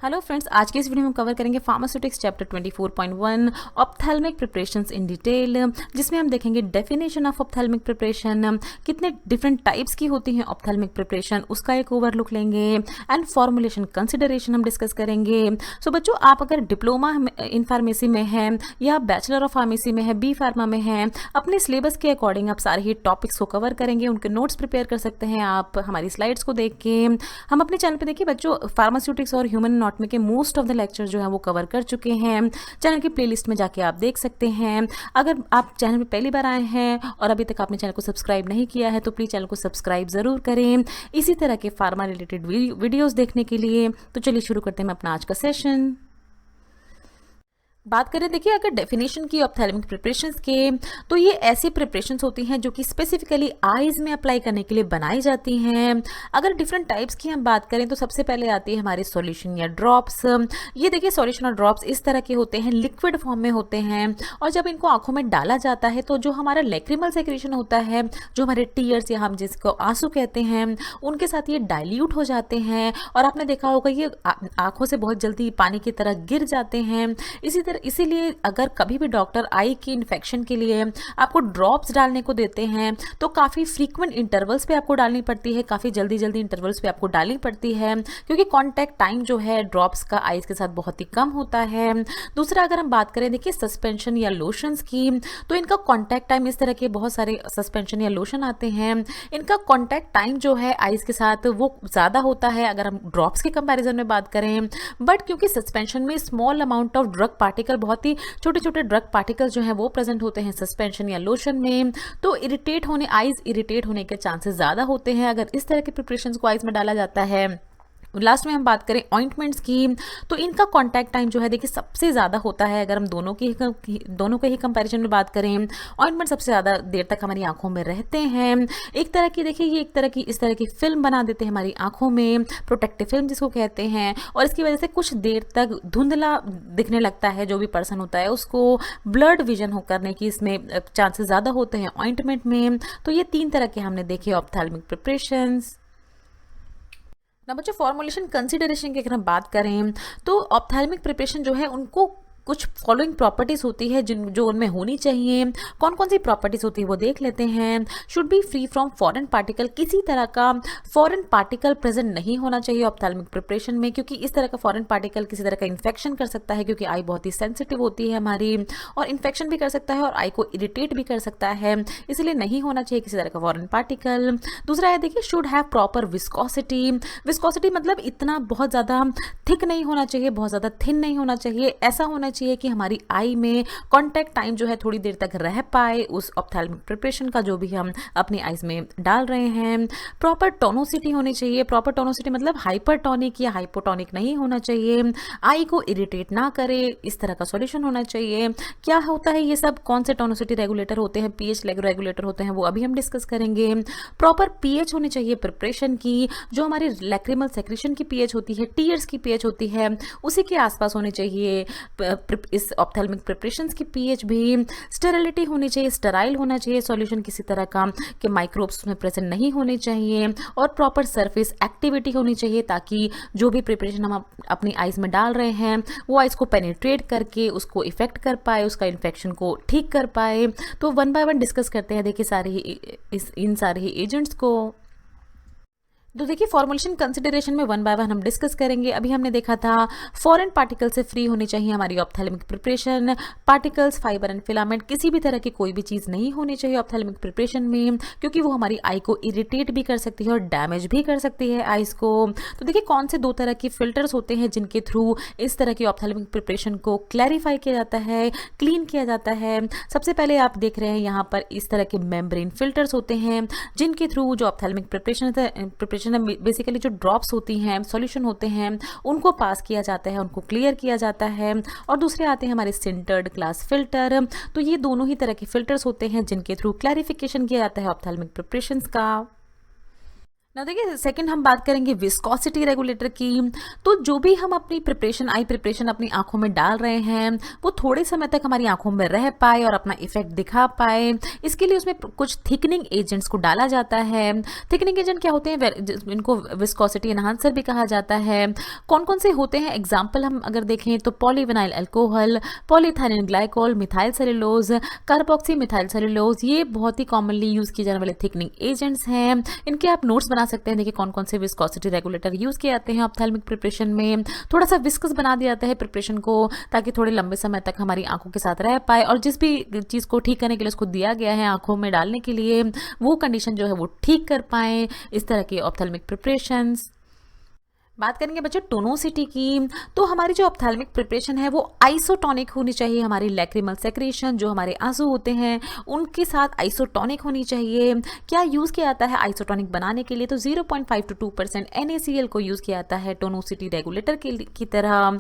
Hello friends, आज के इस वीडियो में हम कवर करेंगे pharmaceutics chapter 24.1 ophthalmic preparations in detail, जिसमें हम देखेंगे डेफिनेशन ऑफ ऑप्थेल्मिक प्रिपरेशन, कितने डिफरेंट टाइप्स की होती हैं ऑप्थेल्मिक प्रिपरेशन, उसका एक ओवरलुक लेंगे एंड फॉर्मुलेशन कंसिडरेशन हम डिस्कस करेंगे। सो बच्चों, आप अगर डिप्लोमा इन फार्मेसी में है या बैचलर ऑफ फार्मेसी में है, बी फार्मा में है, अपने सिलेबस के अकॉर्डिंग आप सारे ही टॉपिक्स को कवर करेंगे, उनके नोट्स प्रिपेयर कर सकते हैं आप हमारी स्लाइड्स को देख के। हम अपने चैनल पे देखिए बच्चों, फार्मास्यूटिक्स और ह्यूमन में के मोस्ट ऑफ द लेक्चर जो है वो कवर कर चुके हैं। चैनल की प्लेलिस्ट में जाके आप देख सकते हैं। अगर आप चैनल में पहली बार आए हैं और अभी तक आपने चैनल को सब्सक्राइब नहीं किया है तो प्लीज़ चैनल को सब्सक्राइब ज़रूर करें इसी तरह के फार्मा रिलेटेड वीडियोस देखने के लिए। तो चलिए शुरू करते हैं अपना आज का सेशन। बात करें देखिए अगर डेफिनेशन की ऑप्थेल्मिक प्रिपरेशंस के, तो ये ऐसी प्रिपरेशंस होती हैं जो कि स्पेसिफिकली आईज में अप्लाई करने के लिए बनाई जाती हैं। अगर डिफरेंट टाइप्स की हम बात करें तो सबसे पहले आती है हमारे सॉल्यूशन या ड्रॉप्स। ये देखिए सॉल्यूशन और ड्रॉप्स इस तरह के होते हैं, लिक्विड फॉर्म में होते हैं और जब इनको आंखों में डाला जाता है तो जो हमारा लैक्रिमल सेक्रेशन होता है, जो हमारे टीयर्स या हम जिसको आंसू कहते हैं, उनके साथ ये डाइल्यूट हो जाते हैं और आपने देखा होगा ये आंखों से बहुत जल्दी पानी की तरह गिर जाते हैं। इसीलिए अगर कभी भी डॉक्टर आई की इन्फेक्शन के लिए आपको ड्रॉप्स डालने को देते हैं तो काफ़ी फ्रीक्वेंट इंटरवल्स पे आपको डालनी पड़ती है, काफ़ी जल्दी इंटरवल्स पे आपको डालनी पड़ती है, क्योंकि कॉन्टैक्ट टाइम जो है ड्रॉप्स का आइज के साथ बहुत ही कम होता है। दूसरा, अगर हम बात करें देखिए सस्पेंशन या लोशंस की, तो इनका कॉन्टैक्ट टाइम, इस तरह के बहुत सारे सस्पेंशन या लोशन आते हैं, इनका कॉन्टैक्ट टाइम जो है आइज के साथ वो ज़्यादा होता है अगर हम ड्रॉप्स के कंपेरिजन में बात करें। बट क्योंकि सस्पेंशन में small amount of drug particle, बहुत ही छोटे छोटे ड्रग पार्टिकल्स जो हैं वो प्रेजेंट होते हैं सस्पेंशन या लोशन में, तो आइज इरिटेट होने के चांसेस ज़्यादा होते हैं अगर इस तरह के प्रिपरेशंस को आइज में डाला जाता है। लास्ट में हम बात करें ऑइंटमेंट्स की, तो इनका कांटेक्ट टाइम जो है देखिए सबसे ज़्यादा होता है। अगर हम दोनों के ही कंपैरिजन में बात करें, ऑइंटमेंट सबसे ज़्यादा देर तक हमारी आंखों में रहते हैं। एक तरह की देखिए ये इस तरह की फिल्म बना देते हैं हमारी आंखों में, प्रोटेक्टिव फिल्म जिसको कहते हैं, और इसकी वजह से कुछ देर तक धुंधला दिखने लगता है जो भी पर्सन होता है उसको, ब्लड विजन हो करने की इसमें चांसेस ज़्यादा होते हैं ऑइंटमेंट में। तो ये 3 तरह के हमने देखे ऑप्थेल्मिक प्रिपरेशंस। ना बच्चों, फॉर्मुलेशन कंसिडरेशन की अगर हम बात करें तो ऑप्थेल्मिक प्रिपरेशन जो है उनको कुछ फॉलोइंग प्रॉपर्टीज़ होती है जो उनमें होनी चाहिए। कौन कौन सी प्रॉपर्टीज़ होती है वो देख लेते हैं। Should be free from foreign particle, किसी तरह का फॉरेन पार्टिकल प्रेजेंट नहीं होना चाहिए ऑप्थेल्मिक प्रिपरेशन में, क्योंकि इस तरह का फॉरेन पार्टिकल किसी तरह का इन्फेक्शन कर सकता है, क्योंकि आई बहुत ही सेंसिटिव होती है हमारी, और इन्फेक्शन भी कर सकता है और आई को इरिटेट भी कर सकता है, इसलिए नहीं होना चाहिए किसी तरह का फॉरेन पार्टिकल। दूसरा है देखिए should have proper viscosity. Viscosity मतलब इतना बहुत ज़्यादा थिक नहीं होना चाहिए, बहुत ज़्यादा थिन नहीं होना चाहिए, ऐसा होना चाहिए कि हमारी आई में कांटेक्ट टाइम जो है थोड़ी देर तक रह पाए उस ऑप्थेल्मिक प्रिपरेशन का जो भी हम अपनी आईज में डाल रहे हैं। प्रॉपर टोनोसिटी होनी चाहिए। प्रॉपर टोनोसिटी मतलब हाइपरटोनिक या हाइपोटोनिक नहीं होना चाहिए, आई को इरिटेट ना करे, इस तरह का सॉल्यूशन होना चाहिए। क्या होता है ये सब, कौन से टोनोसिटी रेगुलेटर होते हैं, पीएच रेगुलेटर होते हैं, वो अभी हम डिस्कस करेंगे। प्रॉपर पीएच होनी चाहिए प्रिपरेशन की, जो हमारी लैक्रिमल सेक्रेशन की पीएच होती है, टीयर्स की पीएच होती है, उसी के आसपास होनी चाहिए इस ऑप्थेल्मिक प्रिपरेशंस की पीएच भी। स्टेरिलिटी होनी चाहिए, स्टेराइल होना चाहिए सॉल्यूशन, किसी तरह का के माइक्रोब्स में प्रेजेंट नहीं होने चाहिए, और प्रॉपर सरफेस एक्टिविटी होनी चाहिए ताकि जो भी प्रिपरेशन हम अपनी आइज में डाल रहे हैं वो आइज को पेनिट्रेट करके उसको इफेक्ट कर पाए, उसका इन्फेक्शन को ठीक कर पाए। तो 1 बाय 1 डिस्कस करते हैं देखिए इन सारे ही एजेंट्स को। तो देखिए फॉर्मुलेशन कंसिडरेशन में 1 बाय 1 हम डिस्कस करेंगे। अभी हमने देखा था फॉरेन पार्टिकल से फ्री होनी चाहिए हमारी ophthalmic preparation. Particles, fibre and filament, किसी भी तरह की कोई भी चीज़ नहीं होनी चाहिए ऑप्थेल्मिक प्रिपरेशन में, क्योंकि वो हमारी आई को इरिटेट भी कर सकती है और डैमेज भी कर सकती है आइज को। तो देखिए कौन से 2 तरह की फिल्टर्स होते हैं जिनके थ्रू इस तरह की ऑप्थेल्मिक प्रिपरेशन को क्लैरिफाई किया जाता है, क्लीन किया जाता है। सबसे पहले आप देख रहे हैं यहाँ पर इस तरह के मेम्ब्रेन फिल्टर्स होते हैं जिनके थ्रू जो ऑप्थेल्मिक प्रिपरेशन बेसिकली जो ड्रॉप्स होती हैं, सॉल्यूशन होते हैं, उनको पास किया जाता है, उनको क्लियर किया जाता है। और दूसरे आते हैं हमारे सिंटर्ड ग्लास फिल्टर। तो ये दोनों ही तरह के फिल्टर्स होते हैं जिनके थ्रू क्लैरिफिकेशन किया जाता है ऑप्थेल्मिक प्रिपरेशंस का। ना देखिए, सेकंड हम बात करेंगे विस्कोसिटी रेगुलेटर की। तो जो भी हम अपनी प्रिपरेशन, आई प्रिपरेशन अपनी आंखों में डाल रहे हैं, वो थोड़े समय तक हमारी आंखों में रह पाए और अपना इफेक्ट दिखा पाए, इसके लिए उसमें कुछ थिकनिंग एजेंट्स को डाला जाता है। थिकनिंग एजेंट क्या होते हैं? इनको विस्कोसिटी एनहांसर भी कहा जाता है। कौन कौन से होते हैं? एग्जाम्पल हम अगर देखें तो polyvinyl alcohol, polyethylene glycol, methyl cellulose, carboxy methyl cellulose, ये बहुत ही कॉमनली यूज किए जाने वाले थिकनिंग एजेंट्स हैं। इनके आप नोट्स बना सकते हैं। देखिए कौन कौन से विस्कोसिटी रेगुलेटर यूज किए जाते हैं ऑप्थेल्मिक प्रिपरेशन में। थोड़ा सा विस्कस बना दिया जाता है प्रिपरेशन को, ताकि थोड़े लंबे समय तक हमारी आंखों के साथ रह पाए, और जिस भी चीज को ठीक करने के लिए उसको दिया गया है आंखों में डालने के लिए, वो कंडीशन जो है वो ठीक कर पाए। इस तरह के ऑप्थेल्मिक प्रिपरेशंस। बात करेंगे बच्चों टोनोसिटी की। तो हमारी जो ऑप्थेल्मिक प्रिपरेशन है वो आइसोटोनिक होनी चाहिए। हमारी लैक्रिमल सेक्रेशन, जो हमारे आंसू होते हैं, उनके साथ आइसोटोनिक होनी चाहिए। क्या यूज़ किया जाता है आइसोटोनिक बनाने के लिए? तो 0.5 to 2% NaCl को यूज़ किया जाता है टोनोसिटी रेगुलेटर की तरह।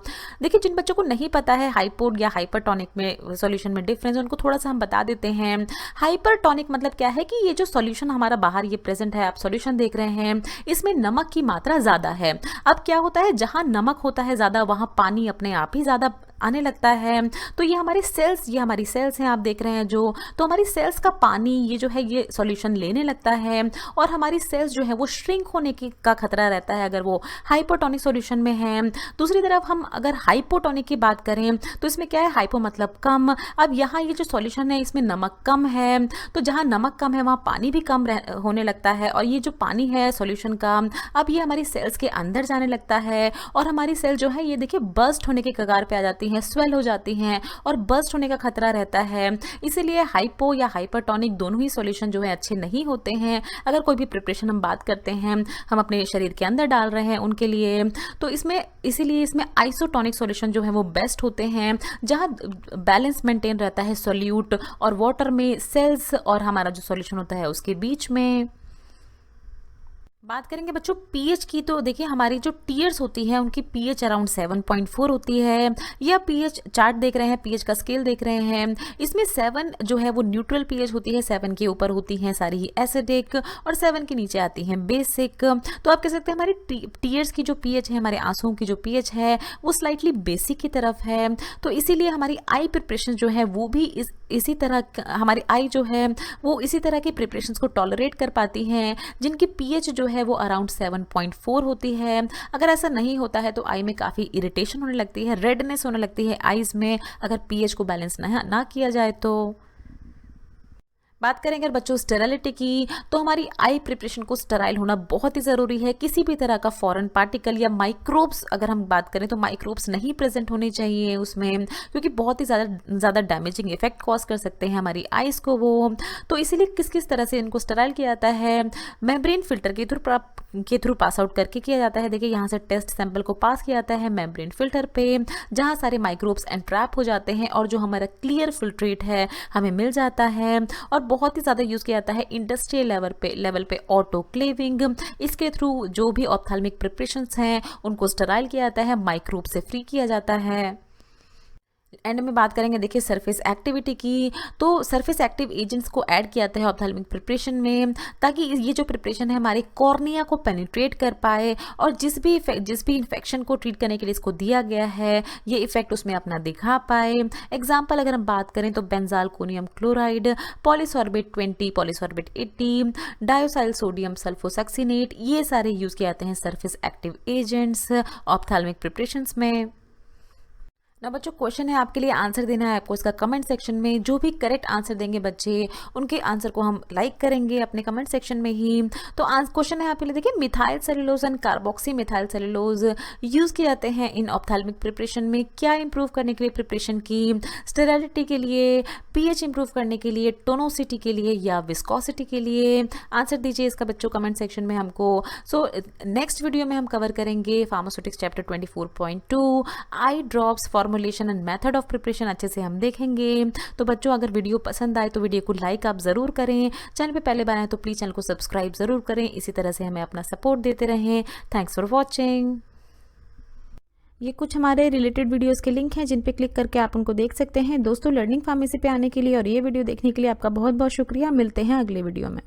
देखिए जिन बच्चों को नहीं पता है हाइपोड या हाइपरटोनिक में सॉल्यूशन में डिफरेंस, उनको थोड़ा सा हम बता देते हैं। हाइपरटोनिक मतलब क्या है कि ये जो सॉल्यूशन हमारा बाहर ये प्रेजेंट है, आप सॉल्यूशन देख रहे हैं, इसमें नमक की मात्रा ज़्यादा है। अब क्या होता है, जहां नमक होता है ज्यादा, वहां पानी अपने आप ही ज्यादा आने लगता है। तो ये हमारे सेल्स, ये हमारी सेल्स हैं, आप देख रहे हैं जो, तो हमारी सेल्स का पानी ये जो है ये सॉल्यूशन लेने लगता है, और हमारी सेल्स जो है वो श्रिंक होने का खतरा रहता है अगर वो हाइपोटोनिक सॉल्यूशन में है। दूसरी तरफ हम अगर हाइपोटोनिक की बात करें तो इसमें क्या है, हाइपो मतलब कम। अब यहाँ ये जो सॉल्यूशन है इसमें नमक कम है, तो जहाँ नमक कम है वहाँ पानी भी कम होने लगता है, और ये जो पानी है सॉल्यूशन का, अब ये हमारी सेल्स के अंदर जाने लगता है, और हमारी सेल जो है ये देखिए बर्स्ट होने के कगार पे आ जाती हैं, स्वेल हो जाती हैं, और बर्स्ट होने का खतरा रहता है। इसीलिए हाइपो या हाइपरटोनिक दोनों ही सॉल्यूशन जो है अच्छे नहीं होते हैं। अगर कोई भी प्रिपरेशन हम बात करते हैं, हम अपने शरीर के अंदर डाल रहे हैं उनके लिए, तो इसमें इसीलिए इसमें आइसोटोनिक सॉल्यूशन जो है वो बेस्ट होते हैं, जहां बैलेंस मेंटेन रहता है सॉल्यूट और वाटर में, सेल्स और हमारा जो सॉल्यूशन होता है उसके बीच में। बात करेंगे बच्चों पीएच की। तो देखिए हमारी जो टीयर्स होती है उनकी पीएच अराउंड 7.4 होती है। या पीएच चार्ट देख रहे हैं, पीएच का स्केल देख रहे हैं, इसमें 7 जो है वो न्यूट्रल पीएच होती है, 7 के ऊपर होती हैं सारी ही एसिडिक, और 7 के नीचे आती हैं बेसिक। तो आप कह सकते हैं हमारी टीयर्स की जो पीएच है, हमारे आंसुओं की जो पीएच है वो स्लाइटली बेसिक की तरफ है। तो इसीलिए हमारी आई प्रिपरेशन जो है वो भी इसी तरह, हमारी आई जो है वो इसी तरह के प्रिपरेशन को टॉलरेट कर पाती हैं जिनकी पीएच जो है वो अराउंड 7.4 होती है। अगर ऐसा नहीं होता है तो आई में काफ़ी इरिटेशन होने लगती है, रेडनेस होने लगती है आईज में, अगर पीएच को बैलेंस ना किया जाए तो। बात करेंगे बच्चों स्टेरिलिटी की। तो हमारी आई प्रिपरेशन को स्टेराइल होना बहुत ही ज़रूरी है। किसी भी तरह का फॉरेन पार्टिकल या माइक्रोब्स, अगर हम बात करें तो माइक्रोब्स नहीं प्रेजेंट होने चाहिए उसमें, क्योंकि बहुत ही ज़्यादा डैमेजिंग इफेक्ट कॉज कर सकते हैं हमारी आइज़ को वो। तो इसीलिए किस तरह से इनको स्टेराइल किया जाता है, मेम्ब्रेन फिल्टर के थ्रू पास आउट करके किया जाता है। देखिए यहाँ से टेस्ट सैंपल को पास किया जाता है मेम्ब्रेन फिल्टर पे, जहाँ सारे माइक्रोब्स एंट्रैप हो जाते हैं, और जो हमारा क्लियर फिल्ट्रेट है हमें मिल जाता है। और बहुत ही ज़्यादा यूज़ किया जाता है इंडस्ट्रियल लेवल पे ऑटोक्लेविंग। इसके थ्रू जो भी ऑप्थेल्मिक प्रिपरेशंस हैं उनको स्टेराइल किया जाता है, माइक्रोब से फ्री किया जाता है। एंड में बात करेंगे देखिए सरफेस एक्टिविटी की। तो सरफेस एक्टिव एजेंट्स को ऐड किया जाता है ऑप्थेल्मिक प्रिपरेशन में, ताकि ये जो प्रिपरेशन है हमारे कॉर्निया को पेनिट्रेट कर पाए, और जिस भी इन्फेक्शन को ट्रीट करने के लिए इसको दिया गया है ये इफेक्ट उसमें अपना दिखा पाए। एग्जाम्पल अगर हम बात करें तो benzalkonium chloride, polysorbate 20, polysorbate 80, dioctyl sodium sulphosuccinate, ये सारे यूज़ किए जाते हैं surface active agents ophthalmic preparations में। ना बच्चों क्वेश्चन है आपके लिए, आंसर देना है आपको इसका कमेंट सेक्शन में। जो भी करेक्ट आंसर देंगे बच्चे उनके आंसर को हम लाइक करेंगे अपने कमेंट सेक्शन में ही। तो क्वेश्चन है आपके लिए, देखिए methyl cellulose and carboxy methyl cellulose use किए जाते हैं इन ऑप्थेल्मिक प्रिपरेशन में क्या इंप्रूव करने के लिए प्रिपरेशन की? स्टेरिलिटी के लिए, पीएच इंप्रूव करने के लिए, टोनोसिटी के लिए, या विस्कोसिटी के लिए? आंसर दीजिए इसका बच्चों कमेंट सेक्शन में हमको। सो नेक्स्ट वीडियो में हम कवर करेंगे pharmaceutics chapter 24.2 eye drops formulation and method of preparation अच्छे से हम देखेंगे। तो बच्चों अगर वीडियो पसंद आए तो वीडियो को लाइक आप ज़रूर करें, चैनल पे पहले बार आए तो प्लीज़ चैनल को सब्सक्राइब ज़रूर करें, इसी तरह से हमें अपना सपोर्ट देते रहें। Thanks for watching. ये कुछ हमारे रिलेटेड वीडियोस के लिंक हैं जिन पे क्लिक करके आप उनको देख सकते हैं। दोस्तों लर्निंग फार्मेसी पे आने के लिए और ये वीडियो देखने के लिए आपका बहुत बहुत शुक्रिया। मिलते हैं अगले वीडियो में।